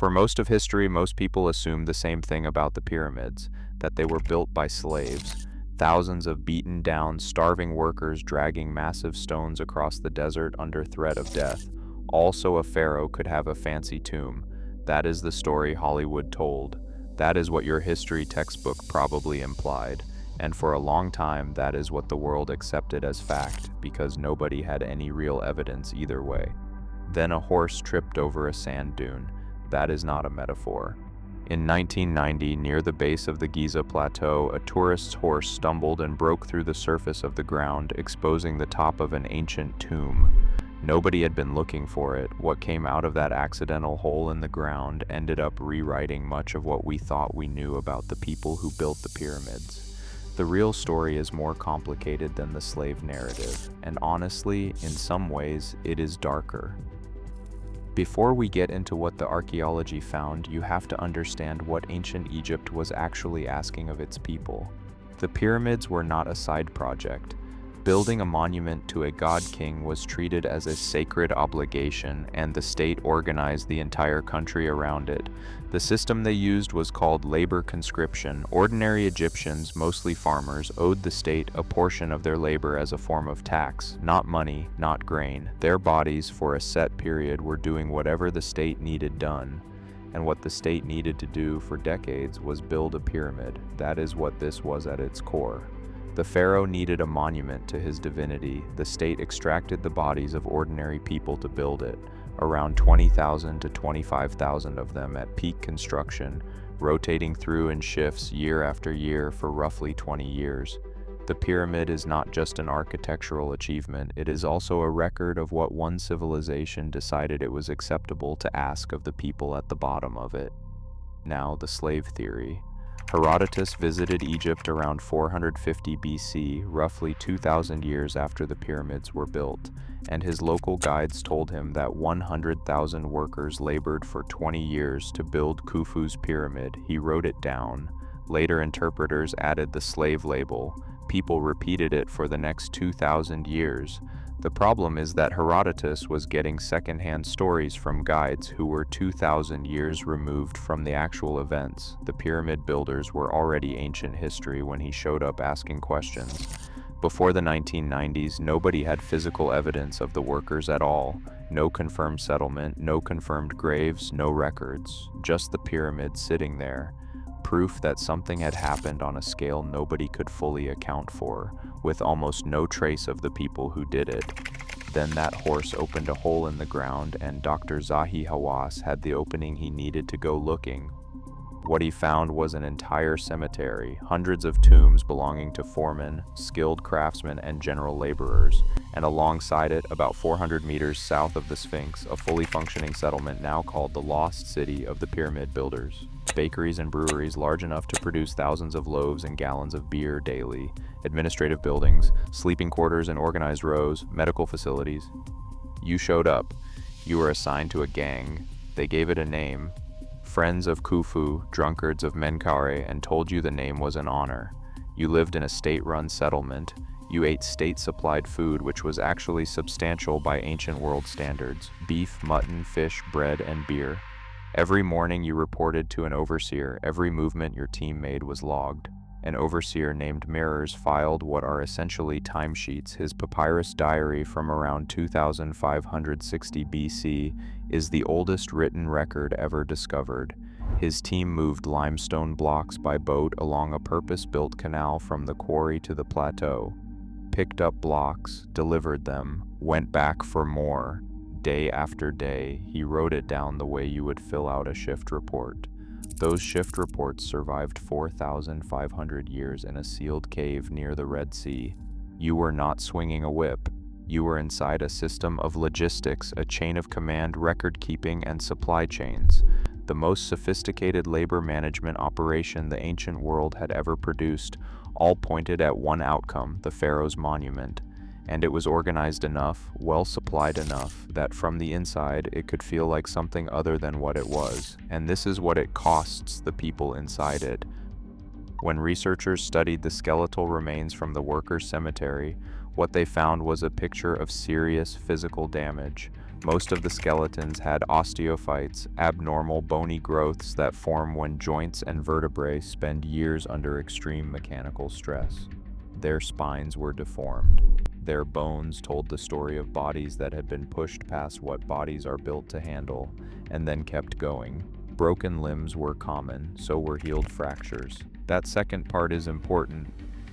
For most of history, most people assumed the same thing about the pyramids, that they were built by slaves. Thousands of beaten down, starving workers dragging massive stones across the desert under threat of death. Also, a pharaoh could have a fancy tomb. That is the story Hollywood told. That is what your history textbook probably implied. And for a long time, that is what the world accepted as fact, because nobody had any real evidence either way. Then a horse tripped over a sand dune. That is not a metaphor. In 1990, near the base of the Giza Plateau, a tourist's horse stumbled and broke through the surface of the ground, exposing the top of an ancient tomb. Nobody had been looking for it. What came out of that accidental hole in the ground ended up rewriting much of what we thought we knew about the people who built the pyramids. The real story is more complicated than the slave narrative, and honestly, in some ways, it is darker. Before we get into what the archaeology found, you have to understand what ancient Egypt was actually asking of its people. The pyramids were not a side project. Building a monument to a god-king was treated as a sacred obligation, and the state organized the entire country around it. The system they used was called labor conscription. Ordinary Egyptians, mostly farmers, owed the state a portion of their labor as a form of tax, not money, not grain. Their bodies, for a set period, were doing whatever the state needed done. And what the state needed to do for decades was build a pyramid. That is what this was at its core. The pharaoh needed a monument to his divinity. The state extracted the bodies of ordinary people to build it, around 20,000 to 25,000 of them at peak construction, rotating through in shifts year after year for roughly 20 years. The pyramid is not just an architectural achievement, it is also a record of what one civilization decided it was acceptable to ask of the people at the bottom of it. Now, the slave theory. Herodotus visited Egypt around 450 BC, roughly 2,000 years after the pyramids were built, and his local guides told him that 100,000 workers labored for 20 years to build Khufu's pyramid. He wrote it down. Later interpreters added the slave label. People repeated it for the next 2,000 years. The problem is that Herodotus was getting second-hand stories from guides who were 2,000 years removed from the actual events. The pyramid builders were already ancient history when he showed up asking questions. Before the 1990s, nobody had physical evidence of the workers at all. No confirmed settlement, no confirmed graves, no records. Just the pyramid sitting there. Proof that something had happened on a scale nobody could fully account for, with almost no trace of the people who did it. Then that horse opened a hole in the ground, and Dr. Zahi Hawass had the opening he needed to go looking. What he found was an entire cemetery, hundreds of tombs belonging to foremen, skilled craftsmen, and general laborers, and alongside it, about 400 meters south of the Sphinx, a fully functioning settlement now called the Lost City of the Pyramid Builders. Bakeries and breweries large enough to produce thousands of loaves and gallons of beer daily, administrative buildings, sleeping quarters in organized rows, medical facilities. You showed up. You were assigned to a gang. They gave it a name. Friends of Khufu, drunkards of Menkaure, and told you the name was an honor. You lived in a state-run settlement. You ate state-supplied food which was actually substantial by ancient world standards: beef, mutton, fish, bread, and beer. Every morning you reported to an overseer. Every movement your team made was logged. An overseer named Mirrors filed what are essentially timesheets. His papyrus diary from around 2560 BC is the oldest written record ever discovered. His team moved limestone blocks by boat along a purpose-built canal from the quarry to the plateau, picked up blocks, delivered them, went back for more. Day after day, he wrote it down the way you would fill out a shift report. Those shift reports survived 4,500 years in a sealed cave near the Red Sea. You were not swinging a whip. You were inside a system of logistics, a chain of command, record-keeping, and supply chains. The most sophisticated labor management operation the ancient world had ever produced, all pointed at one outcome: the pharaoh's monument. And it was organized enough, well supplied enough, that from the inside it could feel like something other than what it was. And this is what it costs the people inside it. When researchers studied the skeletal remains from the workers' cemetery, what they found was a picture of serious physical damage. Most of the skeletons had osteophytes, abnormal bony growths that form when joints and vertebrae spend years under extreme mechanical stress. Their spines were deformed. Their bones told the story of bodies that had been pushed past what bodies are built to handle, and then kept going. Broken limbs were common, so were healed fractures. That second part is important.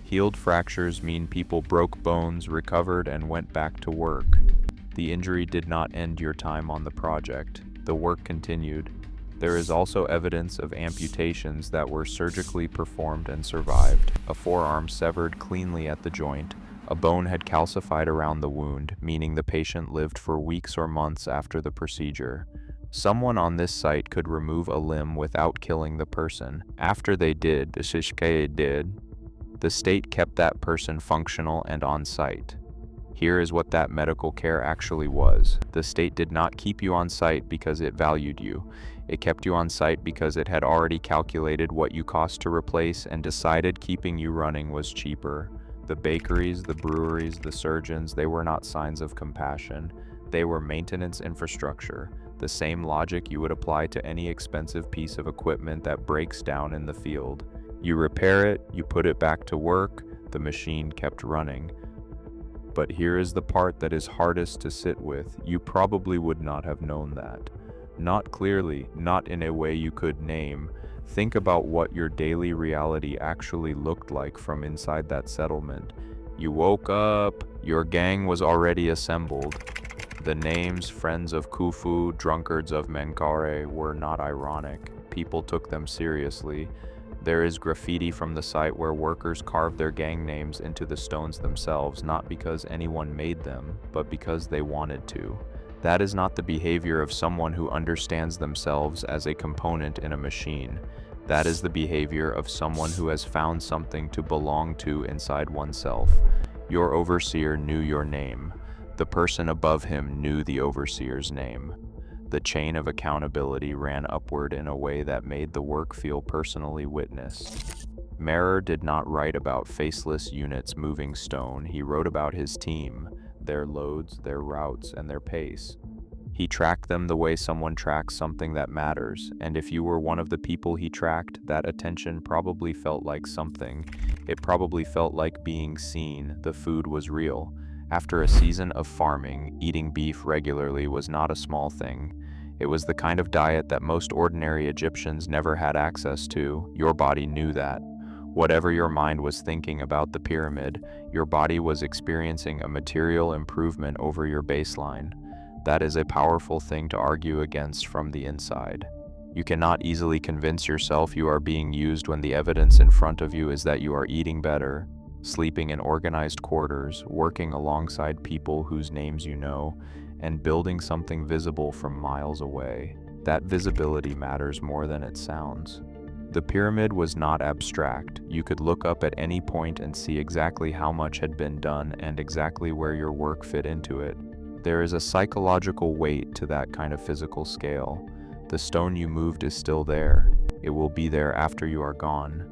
Healed fractures mean people broke bones, recovered, and went back to work. The injury did not end your time on the project. The work continued. There is also evidence of amputations that were surgically performed and survived. A forearm severed cleanly at the joint. A bone had calcified around the wound, meaning the patient lived for weeks or months after the procedure. Someone on this site could remove a limb without killing the person. After they did, the state kept that person functional and on site. Here is what that medical care actually was. The state did not keep you on site because it valued you. It kept you on site because it had already calculated what you cost to replace and decided keeping you running was cheaper. The bakeries, the breweries, the surgeons, they were not signs of compassion. They were maintenance infrastructure. The same logic you would apply to any expensive piece of equipment that breaks down in the field. You repair it, you put it back to work, the machine kept running. But here is the part that is hardest to sit with. You probably would not have known that. Not clearly, not in a way you could name. Think about what your daily reality actually looked like from inside that settlement. You woke up, your gang was already assembled. The names Friends of Khufu, Drunkards of Menkaure were not ironic. People took them seriously. There is graffiti from the site where workers carved their gang names into the stones themselves, not because anyone made them, but because they wanted to. That is not the behavior of someone who understands themselves as a component in a machine. That is the behavior of someone who has found something to belong to inside oneself. Your overseer knew your name. The person above him knew the overseer's name. The chain of accountability ran upward in a way that made the work feel personally witnessed. Merer did not write about faceless units moving stone. He wrote about his team, their loads, their routes, and their pace. He tracked them the way someone tracks something that matters, and if you were one of the people he tracked, that attention probably felt like something. It probably felt like being seen. The food was real. After a season of farming, eating beef regularly was not a small thing. It was the kind of diet that most ordinary Egyptians never had access to. Your body knew that. Whatever your mind was thinking about the pyramid, your body was experiencing a material improvement over your baseline. That is a powerful thing to argue against from the inside. You cannot easily convince yourself you are being used when the evidence in front of you is that you are eating better, sleeping in organized quarters, working alongside people whose names you know, and building something visible from miles away. That visibility matters more than it sounds. The pyramid was not abstract. You could look up at any point and see exactly how much had been done and exactly where your work fit into it. There is a psychological weight to that kind of physical scale. The stone you moved is still there. It will be there after you are gone.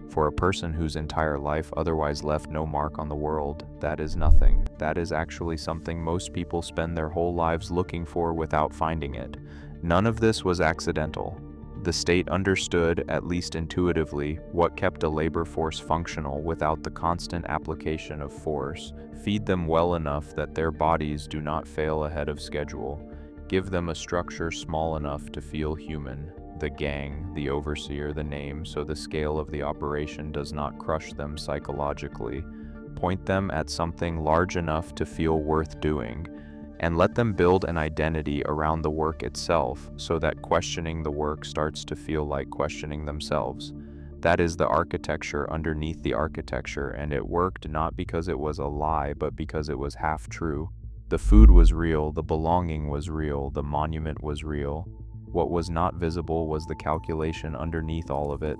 For a person whose entire life otherwise left no mark on the world, that is nothing. That is actually something most people spend their whole lives looking for without finding it. None of this was accidental. The state understood, at least intuitively, what kept a labor force functional without the constant application of force. Feed them well enough that their bodies do not fail ahead of schedule. Give them a structure small enough to feel human. The gang, the overseer, the name, so the scale of the operation does not crush them psychologically. Point them at something large enough to feel worth doing, and let them build an identity around the work itself so that questioning the work starts to feel like questioning themselves. That is the architecture underneath the architecture, and it worked not because it was a lie, but because it was half true. The food was real, the belonging was real, the monument was real. What was not visible was the calculation underneath all of it,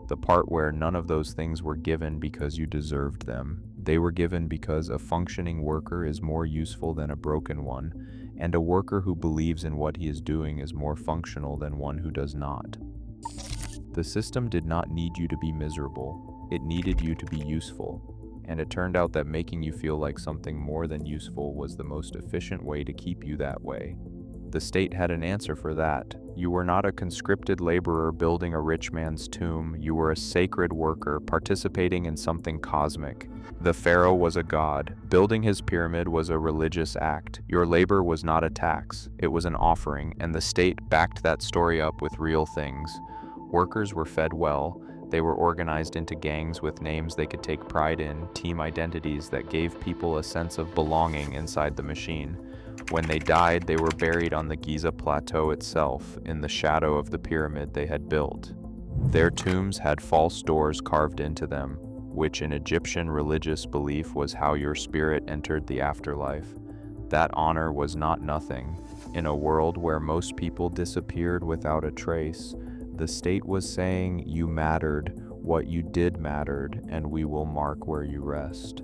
the part where none of those things were given because you deserved them. They were given because a functioning worker is more useful than a broken one, and a worker who believes in what he is doing is more functional than one who does not. The system did not need you to be miserable. It needed you to be useful. and it turned out that making you feel like something more than useful was the most efficient way to keep you that way. The state had an answer for that. You were not a conscripted laborer building a rich man's tomb, you were a sacred worker participating in something cosmic. The pharaoh was a god. Building his pyramid was a religious act. Your labor was not a tax, it was an offering, and the state backed that story up with real things. Workers were fed well, they were organized into gangs with names they could take pride in, team identities that gave people a sense of belonging inside the machine. When they died, they were buried on the Giza plateau itself, in the shadow of the pyramid they had built. Their tombs had false doors carved into them, which in Egyptian religious belief was how your spirit entered the afterlife. That honor was not nothing. In a world where most people disappeared without a trace, the state was saying you mattered, what you did mattered, and we will mark where you rest.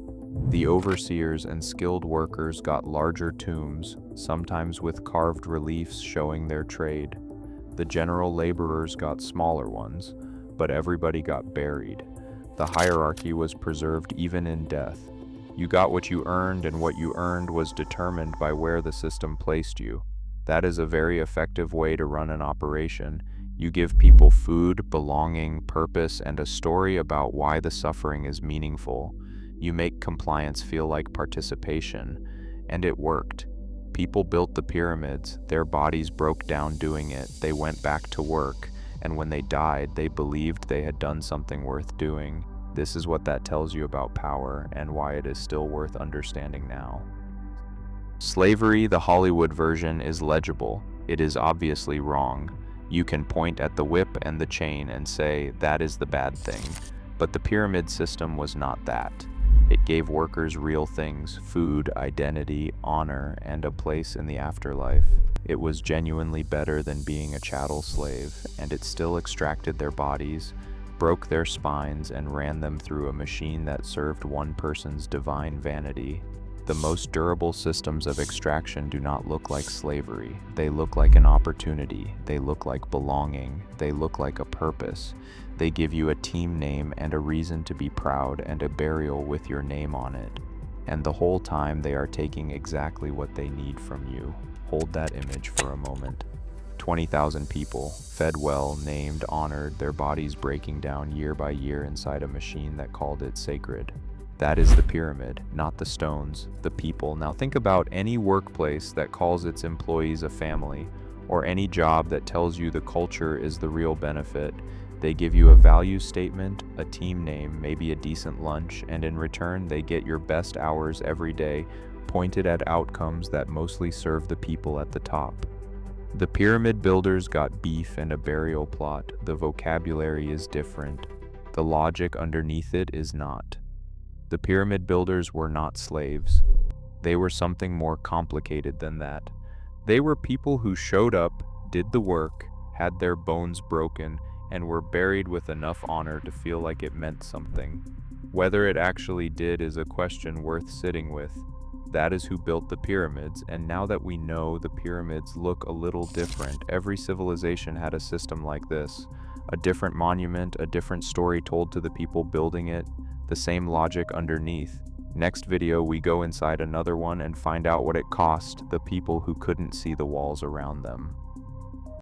The overseers and skilled workers got larger tombs, sometimes with carved reliefs showing their trade. The general laborers got smaller ones, but everybody got buried. The hierarchy was preserved even in death. You got what you earned, and what you earned was determined by where the system placed you. That is a very effective way to run an operation. You give people food, belonging, purpose, and a story about why the suffering is meaningful. You make compliance feel like participation, and it worked. People built the pyramids, their bodies broke down doing it, they went back to work, and when they died, they believed they had done something worth doing. This is what that tells you about power, and why it is still worth understanding now. Slavery, the Hollywood version, is legible. It is obviously wrong. You can point at the whip and the chain and say, that is the bad thing. But the pyramid system was not that. It gave workers real things: food, identity, honor, and a place in the afterlife. It was genuinely better than being a chattel slave, and it still extracted their bodies, broke their spines, and ran them through a machine that served one person's divine vanity. The most durable systems of extraction do not look like slavery. They look like an opportunity. They look like belonging. They look like a purpose. They give you a team name and a reason to be proud and a burial with your name on it. And the whole time they are taking exactly what they need from you. Hold that image for a moment. 20,000 people, fed well, named, honored, their bodies breaking down year by year inside a machine that called it sacred. That is the pyramid, not the stones, the people. Now think about any workplace that calls its employees a family, or any job that tells you the culture is the real benefit. They give you a value statement, a team name, maybe a decent lunch, and in return they get your best hours every day, pointed at outcomes that mostly serve the people at the top. The pyramid builders got beef and a burial plot. The vocabulary is different. The logic underneath it is not. The pyramid builders were not slaves. They were something more complicated than that. They were people who showed up, did the work, had their bones broken, and were buried with enough honor to feel like it meant something. Whether it actually did is a question worth sitting with. That is who built the pyramids, and now that we know the pyramids look a little different, every civilization had a system like this. A different monument, a different story told to the people building it, the same logic underneath. Next video we go inside another one and find out what it cost the people who couldn't see the walls around them.